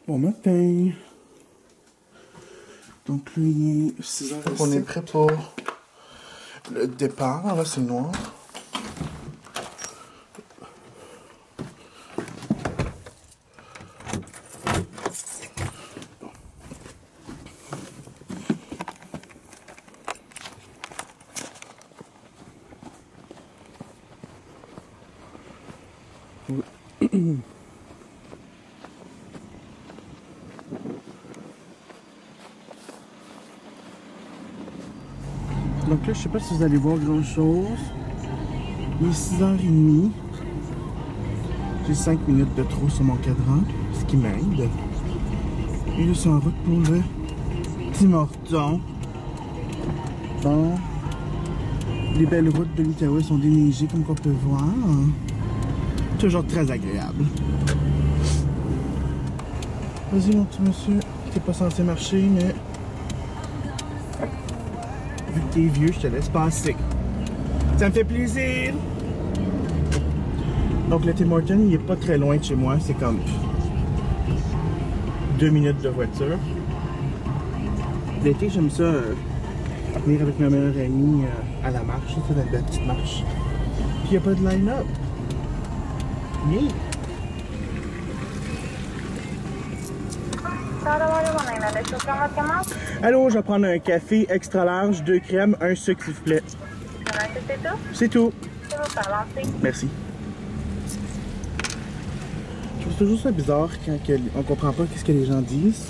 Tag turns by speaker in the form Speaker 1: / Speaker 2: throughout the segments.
Speaker 1: Bon matin. Donc là, il est 6h.
Speaker 2: On est prêt pour le départ. Là, c'est noir.
Speaker 1: Donc là, je sais pas si vous allez voir grand chose. Il est 6h30. J'ai 5 minutes de trop sur mon cadran, ce qui m'aide. Et là, c'est en route pour le Tim Hortons. Bon. Les belles routes de l'Outaouais sont déneigées, comme qu'on peut voir. Toujours très agréable. Vas-y, mon petit monsieur. T'es pas censé marcher, mais... vu que t'es vieux, je te laisse passer. Ça me fait plaisir! Donc le Tim Hortons, il est pas très loin de chez moi. C'est comme 2 minutes de voiture. L'été, j'aime ça venir avec ma meilleure amie à la marche. Ça fait une belle petite marche. Puis il n'y a pas de line-up. Yeah. Allô, je vais prendre un café extra large, 2 crèmes, 1 sucre s'il vous plaît.
Speaker 3: C'est tout?
Speaker 1: C'est tout.
Speaker 3: C'est bon, ça avance.
Speaker 1: Merci. Je trouve toujours ça bizarre quand on comprend pas ce que les gens disent.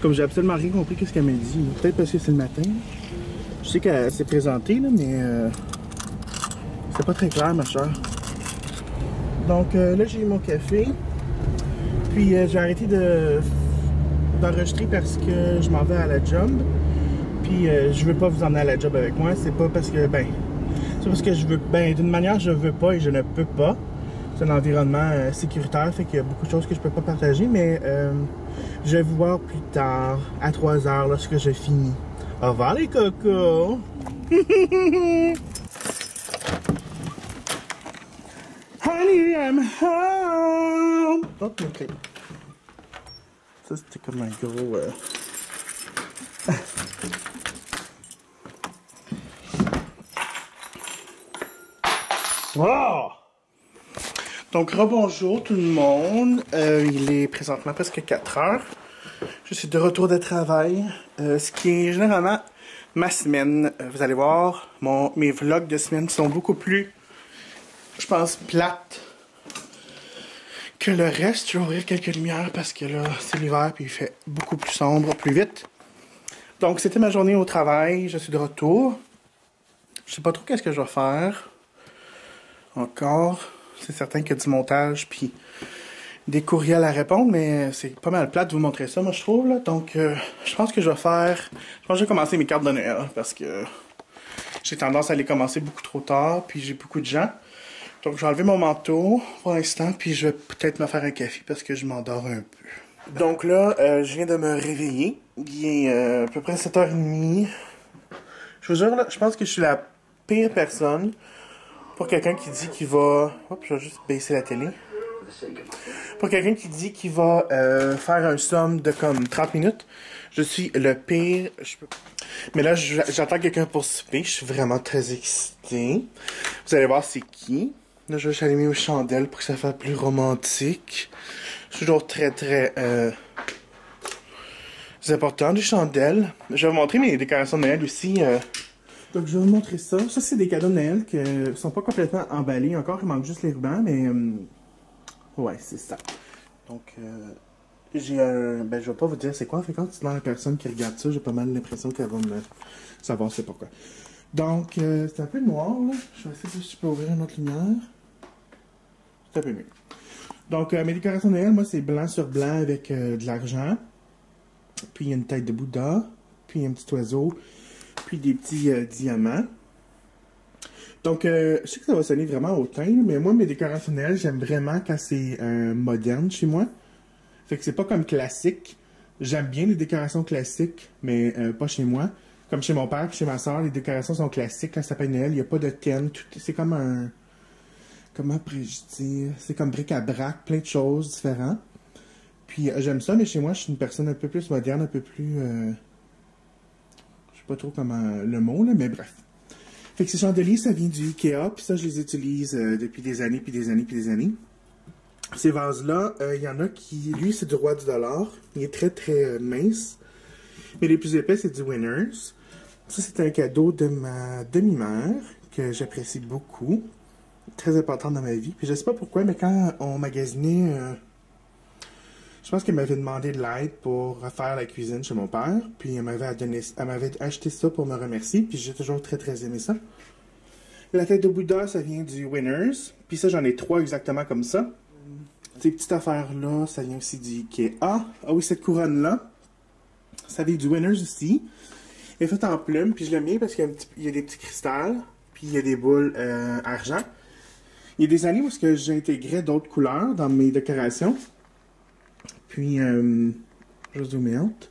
Speaker 1: Comme j'ai absolument rien compris ce qu'elle m'a dit. Peut-être parce que c'est le matin. Je sais qu'elle s'est présentée, là, mais c'est pas très clair, ma chère. Donc là, j'ai eu mon café. Puis j'ai arrêté d'enregistrer parce que je m'en vais à la job. Puis je veux pas vous emmener à la job avec moi. C'est pas parce que, c'est parce que je veux, d'une manière, je veux pas et je ne peux pas. C'est un environnement sécuritaire, fait qu'il y a beaucoup de choses que je peux pas partager, mais je vais vous voir plus tard, à 3h, lorsque je finis. Au revoir les cocos! Honey, I'm home! Oh, ok. Ça, c'était comme un gros... Oh! Donc, rebonjour tout le monde. Il est présentement presque 4h. Je suis de retour de travail. Ce qui est généralement ma semaine. Vous allez voir, mes vlogs de semaine sont beaucoup plus, je pense, plates que le reste. Je vais ouvrir quelques lumières parce que là, c'est l'hiver puis il fait beaucoup plus sombre, plus vite. Donc, c'était ma journée au travail. Je suis de retour. Je sais pas trop qu'est-ce que je vais faire. Encore. C'est certain qu'il y a du montage puis des courriels à répondre, mais c'est pas mal plate de vous montrer ça, moi, je trouve. Là. Donc, je pense que je vais faire... Je pense que je vais commencer mes cartes de Noël parce que j'ai tendance à les commencer beaucoup trop tard puis j'ai beaucoup de gens. Donc, je vais enlever mon manteau pour l'instant puis je vais peut-être me faire un café parce que je m'endors un peu. Donc là, je viens de me réveiller. Il est à peu près 7h30. Je vous jure, là, je pense que je suis la pire personne pour quelqu'un qui dit qu'il va... Hop, je vais juste baisser la télé. Pour quelqu'un qui dit qu'il va faire un somme de comme 30 minutes, je suis le pire. Mais là, j'attends quelqu'un pour souper. Je suis vraiment très excité. Vous allez voir c'est qui. Là, je vais allumer aux chandelles pour que ça fasse plus romantique. C'est toujours très, très... c'est important, des chandelles. Je vais vous montrer mes décorations de Noël aussi. Donc, je vais vous montrer ça. Ça, c'est des cadeaux de Noël qui sont pas complètement emballés encore. Il manque juste les rubans, mais... ouais, c'est ça. Donc, j'ai un... je vais pas vous dire c'est quoi. Fait quand tu demandes à la personne qui regarde ça, j'ai pas mal l'impression qu'elle va me savoir c'est pourquoi. Donc, c'est un peu noir, là. Je vais essayer si je peux ouvrir une autre lumière. C'est un peu mieux. Donc, mes décorations de Noël, moi, c'est blanc sur blanc avec de l'argent. Puis, il y a une tête de Bouddha. Puis, un petit oiseau. Puis, des petits diamants. Donc, je sais que ça va sonner vraiment hautain, mais moi, mes décorations de Noël, j'aime vraiment quand c'est moderne chez moi. Fait que c'est pas comme classique. J'aime bien les décorations classiques, mais pas chez moi. Comme chez mon père et chez ma soeur, les décorations sont classiques quand ça s'appelle Noël. Il n'y a pas de thème. C'est comme un... Comment pourrais-je dire? C'est comme bric-à-brac, plein de choses différentes. Puis j'aime ça, mais chez moi, je suis une personne un peu plus moderne, un peu plus... je sais pas trop comment le mot, là, mais bref. Fait que ces chandeliers, ça vient du Ikea, puis ça, je les utilise depuis des années, puis des années, puis des années. Ces vases-là, il y en a qui... Lui, c'est du roi du dollar. Il est très, très mince. Mais les plus épais, c'est du Winners. Ça, c'est un cadeau de ma demi-mère, que j'apprécie beaucoup. Très important dans ma vie. Puis je sais pas pourquoi, mais quand on magasinait... je pense qu'elle m'avait demandé de l'aide pour faire la cuisine chez mon père. Puis elle m'avait acheté ça pour me remercier. Puis j'ai toujours très, très aimé ça. La tête de Bouddha, ça vient du Winners. Puis ça, j'en ai 3 exactement comme ça. Ces petites affaires-là, ça vient aussi du Ikea. Ah oui, cette couronne-là, ça vient du Winners aussi. Elle est faite en plume, puis je l'aime bien parce qu'il y a des petits cristals, puis il y a des boules argent. Il y a des années où j'intégrais d'autres couleurs dans mes décorations. Puis, je vais zoomer out.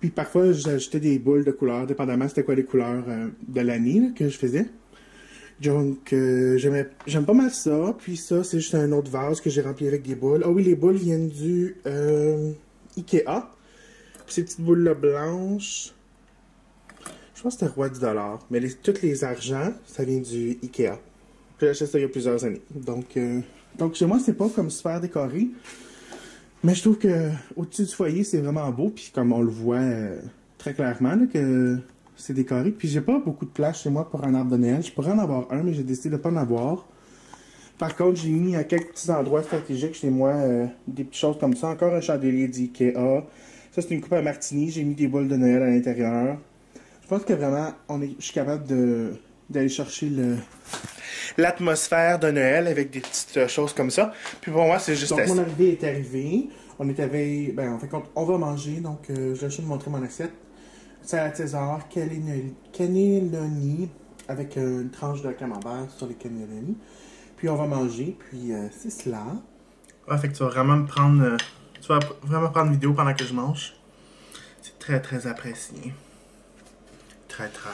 Speaker 1: Puis parfois, j'ajoutais des boules de couleurs, dépendamment c'était quoi les couleurs de l'année que je faisais. Donc, j'aime pas mal ça. Puis ça, c'est juste un autre vase que j'ai rempli avec des boules. Ah oui, les boules viennent du Ikea. Puis ces petites boules-là blanches, je pense que c'était roi du dollar. Mais toutes les argents, ça vient du Ikea. J'ai acheté ça il y a plusieurs années. Donc chez moi, c'est pas comme super décoré. Mais je trouve que au-dessus du foyer, c'est vraiment beau. Puis comme on le voit très clairement, là, que c'est décoré. Puis j'ai pas beaucoup de place chez moi pour un arbre de Noël. Je pourrais en avoir un, mais j'ai décidé de pas en avoir. Par contre, j'ai mis à quelques petits endroits stratégiques chez moi des petites choses comme ça. Encore un chandelier d'Ikea. Ça, c'est une coupe à martini. J'ai mis des boules de Noël à l'intérieur. Je pense que vraiment, je suis capable d'aller chercher l'atmosphère de Noël avec des petites choses comme ça. Puis pour moi, c'est juste
Speaker 2: Donc,
Speaker 1: assez.
Speaker 2: mon arrivée est arrivée. On est arrivé... Ben, en fait, on va manger. Donc, je vais juste vous montrer mon assiette. Salade César, cannelloni, avec une tranche de camembert sur les cannelloni. Puis, on va manger. Puis, c'est cela.
Speaker 1: Ah, fait que tu vas vraiment me prendre... tu vas vraiment prendre une vidéo pendant que je mange. C'est très, très apprécié. Très, très...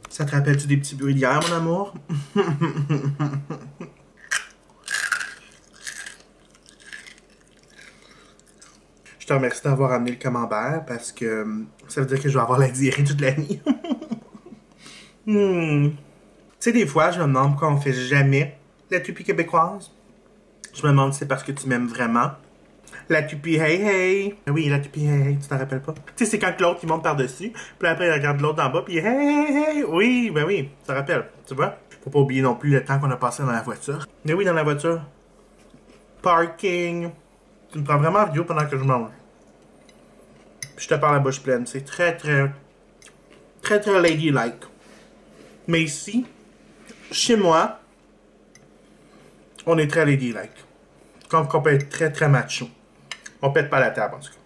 Speaker 1: Ça te rappelle-tu des petits bruits d'hier, mon amour? Je te remercie d'avoir amené le camembert parce que ça veut dire que je vais avoir la diarrhée toute la nuit. Tu sais, des fois, je me demande pourquoi on fait jamais la tupie québécoise. Je me demande si c'est parce que tu m'aimes vraiment. La tupie hey hey. Oui, la tupie hey hey, tu t'en rappelles pas? Tu sais, c'est quand l'autre il monte par-dessus, puis après il regarde l'autre en bas, puis hey hey hey. Oui, ben oui, tu te rappelles, tu vois? Faut pas oublier non plus le temps qu'on a passé dans la voiture. Mais oui, dans la voiture. Parking. Tu me prends vraiment en vidéo pendant que je mange. Puis je te parle la bouche pleine. C'est très, très, très, très ladylike. Mais ici, chez moi, on est très ladylike. Comme qu'on peut être très, très macho. On pète pas la table, en tout cas.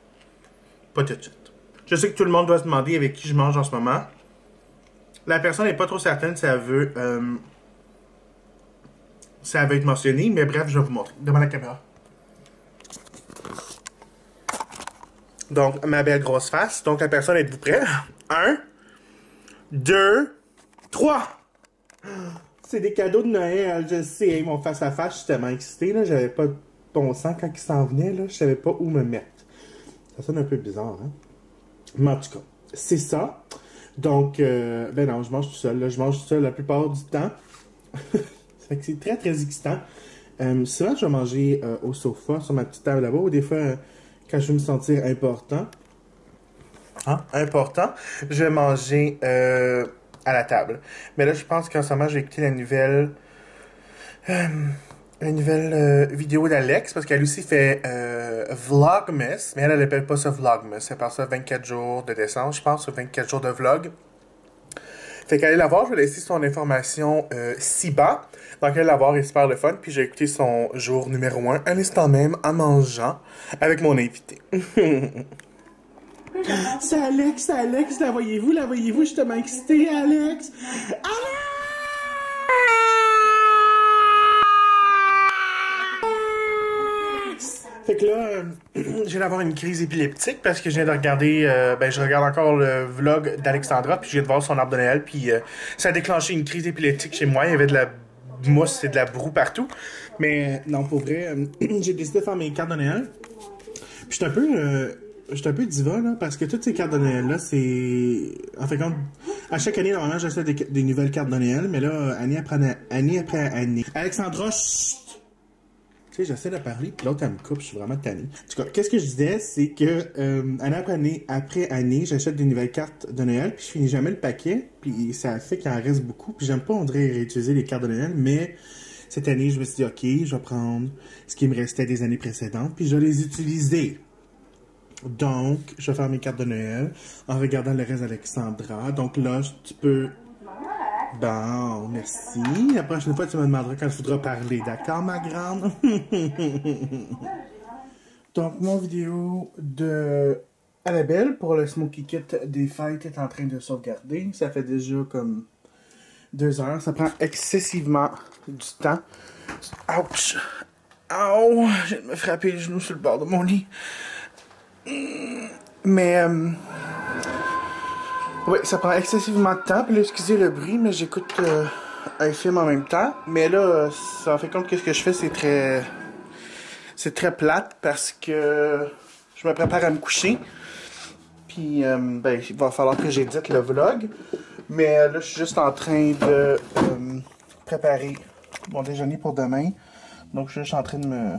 Speaker 1: Pas tout de suite. Je sais que tout le monde doit se demander avec qui je mange en ce moment. La personne n'est pas trop certaine si elle veut... si elle veut être mentionnée, mais bref, je vais vous montrer. Devant la caméra. Donc, ma belle grosse face. Donc, la personne, êtes-vous prêts? 1, 2, 3! C'est des cadeaux de Noël, je sais. Mon face-à-face, j'étais tellement excité, là. J'avais pas de bon sens quand il s'en venait, là. Je savais pas où me mettre. Ça sonne un peu bizarre, hein? Mais en tout cas, c'est ça. Donc, ben non, je mange tout seul, là. Je mange tout seul la plupart du temps. Ça fait que c'est très, très excitant. Souvent, je vais manger au sofa, sur ma petite table là-bas, ou des fois... quand je veux me sentir important, je vais manger à la table. Mais là, je pense qu'en ce moment, je vais écouter la nouvelle vidéo d'Alex, parce qu'elle aussi fait Vlogmas, mais elle n'appelle pas ça Vlogmas. Elle parle ça 24 jours de décembre, je pense, ou 24 jours de vlog. Fait qu'allez la voir, je vais laisser son information ci-bas. Donc, allez la voir, c'est super le fun. Puis j'ai écouté son jour numéro 1 à l'instant même, en mangeant, avec mon invité.
Speaker 2: C'est Alex, la voyez-vous, je suis tellement excité, Alex!
Speaker 1: Fait que là, je viens d'avoir une crise épileptique parce que je viens de regarder, je regarde encore le vlog d'Alexandra, puis je viens de voir son arbre de Noël, puis ça a déclenché une crise épileptique chez moi. Il y avait de la mousse et de la broue partout.
Speaker 2: Mais non, pour vrai, j'ai décidé de faire mes cartes de Noël. Puis j'étais un peu diva, là, parce que toutes ces cartes de Noël-là, c'est... En fait, à chaque année, normalement, j'achète des nouvelles cartes de Noël, mais là, année après année. Alexandra, chut! Tu sais, j'essaie de parler, puis l'autre, elle me coupe, je suis vraiment tanné. En tout cas, qu'est-ce que je disais, c'est que année après année, j'achète des nouvelles cartes de Noël, puis je finis jamais le paquet, puis ça fait qu'il en reste beaucoup, puis j'aime pas, on dirait, réutiliser les cartes de Noël, mais cette année, je me suis dit, OK, je vais prendre ce qui me restait des années précédentes, puis je vais les utiliser. Donc, je vais faire mes cartes de Noël en regardant le reste d'Alexandra. Donc là, tu peux... Bon, merci. La prochaine fois, tu me demanderas quand il faudra parler. D'accord, ma grande?
Speaker 1: Donc, mon vidéo de Annabelle pour le Smoky Kit des fêtes est en train de sauvegarder. Ça fait déjà comme 2 heures. Ça prend excessivement du temps. Ouch! Ouh! Je viens de me frapper le genou sur le bord de mon lit. Mais, oui, ça prend excessivement de temps. Puis là, excusez le bruit, mais j'écoute un film en même temps. Mais là, ça en fait compte que ce que je fais, c'est très plate parce que je me prépare à me coucher. Puis, ben, il va falloir que j'édite le vlog. Mais là, je suis juste en train de préparer mon déjeuner pour demain. Donc, je suis juste en train de me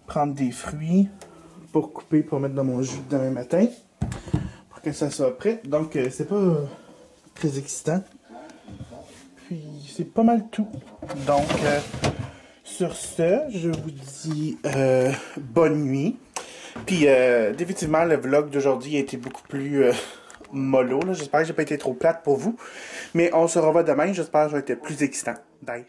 Speaker 1: prendre des fruits pour couper, pour mettre dans mon jus demain matin. Pour que ça soit prêt. Donc, c'est pas très excitant. Puis, c'est pas mal tout. Donc, sur ce, je vous dis bonne nuit. Puis, définitivement, le vlog d'aujourd'hui a été beaucoup plus mollo. J'espère que j'ai pas été trop plate pour vous. Mais on se revoit demain. J'espère que ça va être plus excitant. Bye.